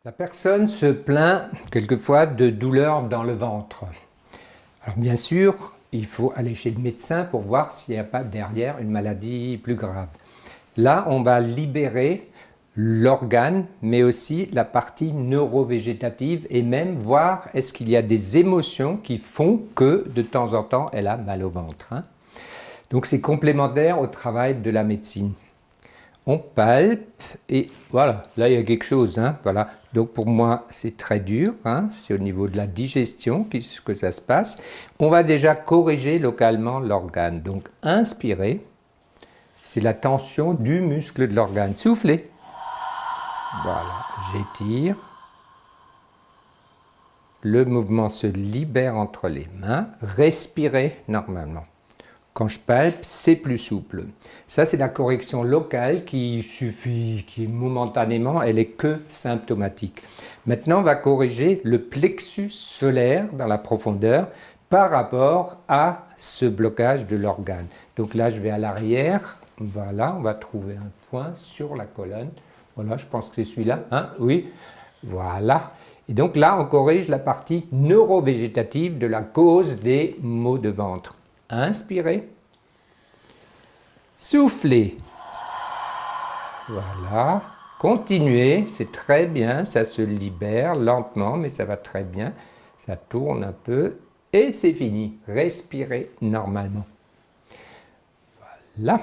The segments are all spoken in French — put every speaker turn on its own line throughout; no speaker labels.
La personne se plaint quelquefois de douleurs dans le ventre. Alors bien sûr, il faut aller chez le médecin pour voir s'il n'y a pas derrière une maladie plus grave. Là, on va libérer l'organe, mais aussi la partie neurovégétative et même voir est-ce qu'il y a des émotions qui font que de temps en temps, elle a mal au ventre. Donc c'est complémentaire au travail de la médecine. On palpe et voilà, là il y a quelque chose. Voilà. Donc pour moi c'est très dur, c'est au niveau de la digestion que ça se passe. On va déjà corriger localement l'organe. Donc inspirez, c'est la tension du muscle de l'organe. Soufflez. Voilà, j'étire. Le mouvement se libère entre les mains. Respirez normalement. Quand je palpe, c'est plus souple. Ça, c'est la correction locale qui suffit, qui momentanément, elle est que symptomatique. Maintenant, on va corriger le plexus solaire dans la profondeur par rapport à ce blocage de l'organe. Donc là, je vais à l'arrière. Voilà, on va trouver un point sur la colonne. Voilà, je pense que c'est celui-là. Oui, voilà. Et donc là, on corrige la partie neurovégétative de la cause des maux de ventre. Inspirez. Soufflez. Voilà. Continuez, c'est très bien, ça se libère lentement, mais ça va très bien. Ça tourne un peu et c'est fini. Respirez normalement. Voilà.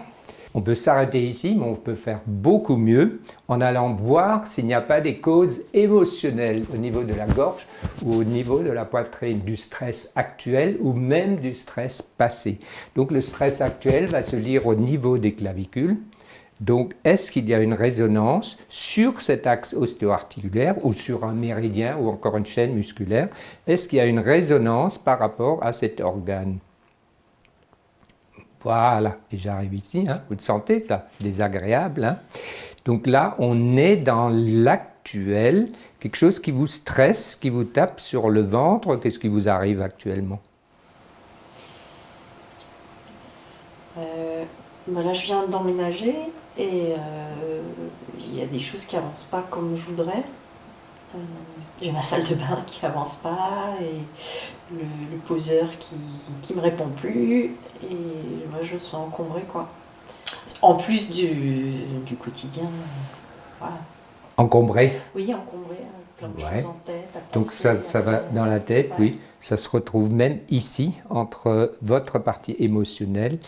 On peut s'arrêter ici, mais on peut faire beaucoup mieux en allant voir s'il n'y a pas des causes émotionnelles au niveau de la gorge ou au niveau de la poitrine, du stress actuel ou même du stress passé. Donc le stress actuel va se lire au niveau des clavicules. Donc est-ce qu'il y a une résonance sur cet axe ostéo-articulaire ou sur un méridien ou encore une chaîne musculaire? Est-ce qu'il y a une résonance par rapport à cet organe? Voilà, et j'arrive ici, vous le sentez ça, désagréable. Donc là, on est dans l'actuel, quelque chose qui vous stresse, qui vous tape sur le ventre. Qu'est-ce qui vous arrive actuellement?
Là, je viens d'emménager et il y a des choses qui avancent pas comme je voudrais. J'ai ma salle de bain qui avance pas et le poseur qui me répond plus et moi je suis encombrée quoi. En plus du quotidien, voilà.
Encombré?
Oui, encombrée, plein de choses en tête. À
Donc
penser,
ça va dans la tête,
ouais.
oui. Ça se retrouve même ici, entre votre partie émotionnelle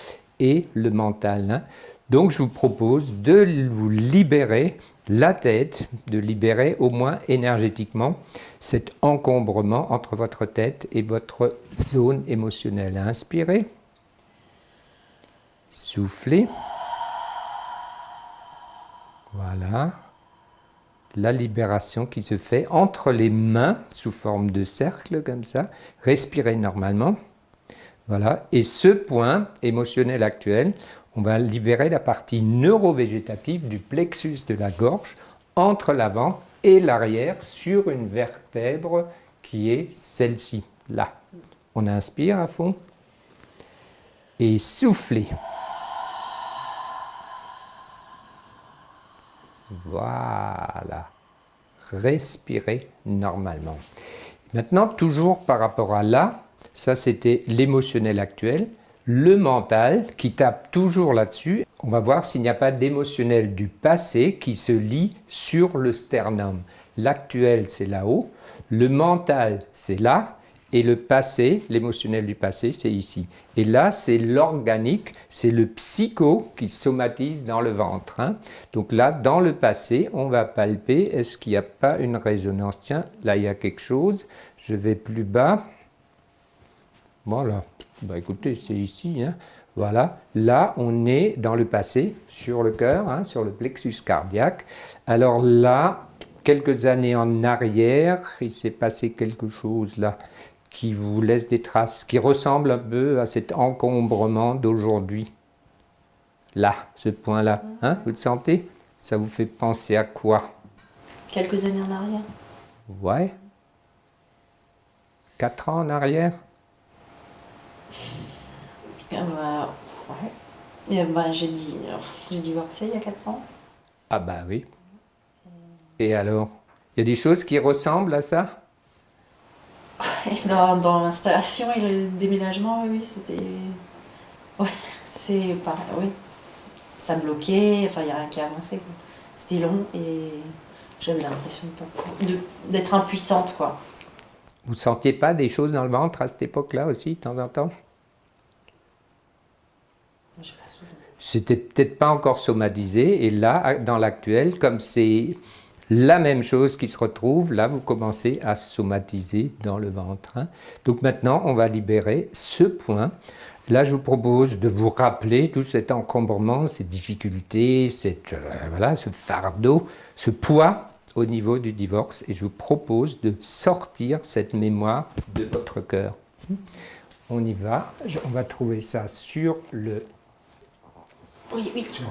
et le mental. Donc je vous propose de vous libérer la tête, de libérer au moins énergétiquement cet encombrement entre votre tête et votre zone émotionnelle. Inspirez. Soufflez. Voilà. La libération qui se fait entre les mains sous forme de cercle comme ça. Respirez normalement. Voilà. Et ce point émotionnel actuel, on va libérer la partie neurovégétative du plexus de la gorge entre l'avant et l'arrière sur une vertèbre qui est celle-ci, là. On inspire à fond et soufflez. Voilà. Respirez normalement. Maintenant, toujours par rapport à là, ça c'était l'émotionnel actuel, le mental qui tape toujours là-dessus. On va voir s'il n'y a pas d'émotionnel du passé qui se lie sur le sternum. L'actuel c'est là-haut, le mental c'est là, et le passé, l'émotionnel du passé, c'est ici. Et là, c'est l'organique, c'est le psycho qui somatise dans le ventre. Donc là, dans le passé, on va palper. Est-ce qu'il n'y a pas une résonance? Tiens, là, il y a quelque chose. Je vais plus bas. Voilà. Écoutez, c'est ici. Voilà. Là, on est dans le passé, sur le cœur, sur le plexus cardiaque. Alors là, quelques années en arrière, il s'est passé quelque chose là qui vous laisse des traces, qui ressemble un peu à cet encombrement d'aujourd'hui. Là, ce point-là, vous le sentez? Ça vous fait penser à quoi?
Quelques années en arrière.
Ouais. 4 ans en arrière?
Ouais. Et j'ai divorcé il y a 4 ans.
Ah bah oui. Et alors? Il y a des choses qui ressemblent à ça?
Et dans l'installation et le déménagement, oui, c'était... Ouais, c'est pareil, oui. Ça bloquait, enfin, il n'y a rien qui avançait, quoi. C'était long et j'avais l'impression d'être impuissante, quoi.
Vous sentiez pas des choses dans le ventre à cette époque-là aussi, de temps en temps?
J'ai pas souvenir.
C'était peut-être pas encore somatisé, et là, dans l'actuel, comme c'est la même chose qui se retrouve, là, vous commencez à somatiser dans le ventre. Hein. Donc maintenant, on va libérer ce point. Là, je vous propose de vous rappeler tout cet encombrement, ces difficultés, voilà, ce fardeau, ce poids au niveau du divorce, et je vous propose de sortir cette mémoire de votre cœur. On y va, on va trouver ça sur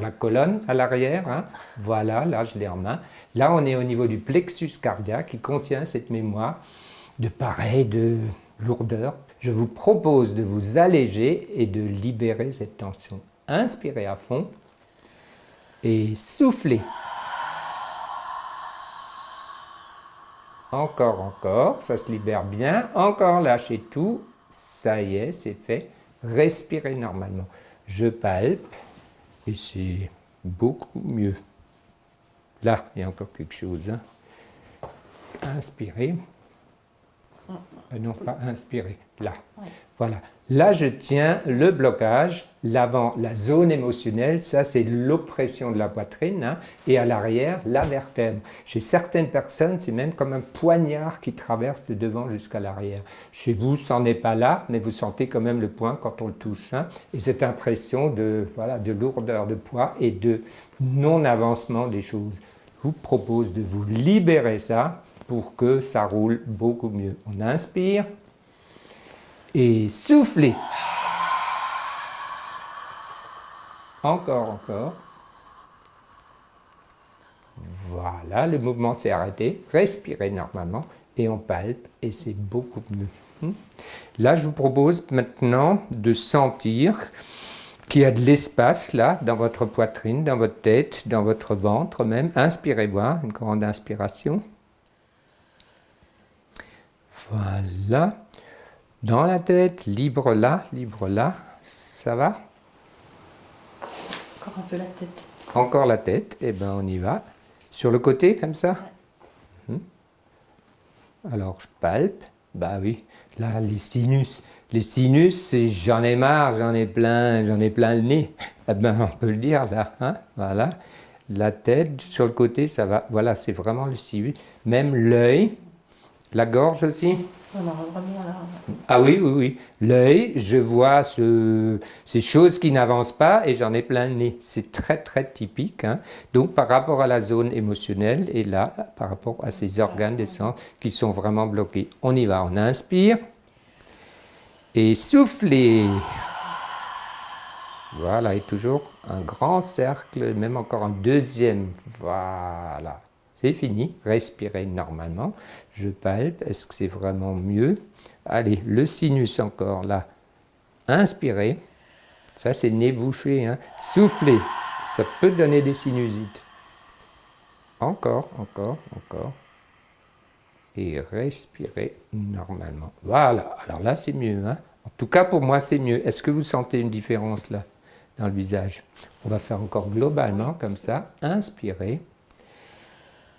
la colonne à l'arrière. Hein. Voilà, là je l'ai en main. Là, on est au niveau du plexus cardiaque qui contient cette mémoire de lourdeur. Je vous propose de vous alléger et de libérer cette tension. Inspirez à fond et soufflez. Encore, ça se libère bien. Encore, lâchez tout. Ça y est, c'est fait. Respirez normalement. Je palpe et c'est beaucoup mieux. Là, il y a encore quelque chose. Hein. Inspirez. Non, pas inspirer. Là. Ouais. Voilà. Là, je tiens le blocage. L'avant, la zone émotionnelle, ça c'est l'oppression de la poitrine. Hein, et à l'arrière, la vertèbre. Chez certaines personnes, c'est même comme un poignard qui traverse de devant jusqu'à l'arrière. Chez vous, ça n'en est pas là, mais vous sentez quand même le point quand on le touche. Hein, et cette impression de lourdeur de poids et de non-avancement des choses. Je vous propose de vous libérer ça pour que ça roule beaucoup mieux. On inspire et soufflez. Encore. Voilà, le mouvement s'est arrêté. Respirez normalement et on palpe et c'est beaucoup mieux. Là, je vous propose maintenant de sentir qu'il y a de l'espace là, dans votre poitrine, dans votre tête, dans votre ventre même. Inspirez voir, une grande inspiration. Voilà. Dans la tête, libre là. Ça va?
Encore un peu la tête.
Encore la tête, et bien on y va. Sur le côté, comme ça? Ouais. Alors, je palpe. Bah oui, là, les sinus. Les sinus, c'est j'en ai marre, j'en ai plein le nez. Eh ben, on peut le dire là. Hein, voilà. La tête, sur le côté, ça va. Voilà, c'est vraiment le sinus. Même l'œil. La gorge aussi?
Non, vraiment là.
Ah oui. L'œil, je vois ces choses qui n'avancent pas et j'en ai plein le nez. C'est très, très typique. Hein. Donc, par rapport à la zone émotionnelle et là, par rapport à ces organes des sens qui sont vraiment bloqués. On y va, on inspire et soufflez. Voilà, et toujours un grand cercle, même encore un deuxième. Voilà. C'est fini, respirez normalement. Je palpe, est-ce que c'est vraiment mieux? Allez, le sinus encore là. Inspirez, ça c'est nez bouché. Hein. Soufflez, ça peut donner des sinusites. Encore. Et respirez normalement. Voilà, alors là c'est mieux. Hein. En tout cas pour moi c'est mieux. Est-ce que vous sentez une différence là dans le visage? On va faire encore globalement comme ça. Inspirez.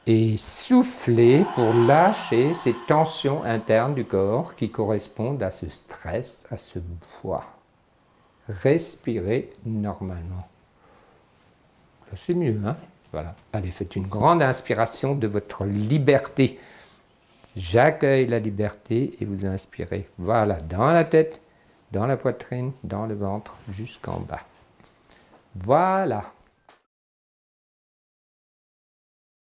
Et soufflez pour lâcher ces tensions internes du corps qui correspondent à ce stress, à ce poids. Respirez normalement. C'est mieux, hein? Voilà. Allez, faites une grande inspiration de votre liberté. J'accueille la liberté et vous inspirez. Voilà, dans la tête, dans la poitrine, dans le ventre, jusqu'en bas. Voilà.